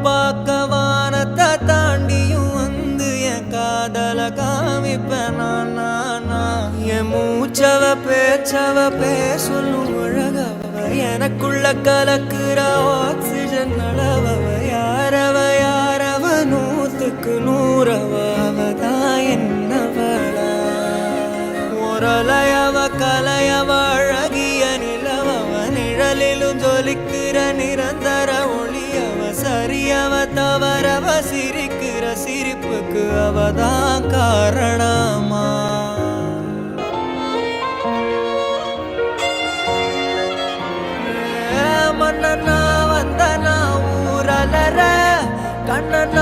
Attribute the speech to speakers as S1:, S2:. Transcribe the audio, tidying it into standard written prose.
S1: பார்க்க வானத்தை தாண்டியும் வந்து என் காதல காமிப்பேன் நான் என் மூச்சவ பேச்சவ பேசலும் அழகவ எனக்குள்ள கலக்குற ஆக்சிஜன் அளவவ யாரவ நூத்துக்கு நூறவ அவதான் என்னவளா ஒரலையவ கலையவ அழகிய நிலவவ நிழலிலும் ஜொலிக்கிற நிரந்தர ஒளியவ சரியவ தவறவ சிரிக்கிற சிரிப்புக்கு அவதான் காரணமா மன்னனா வந்தனா ஊரலற கண்ணனா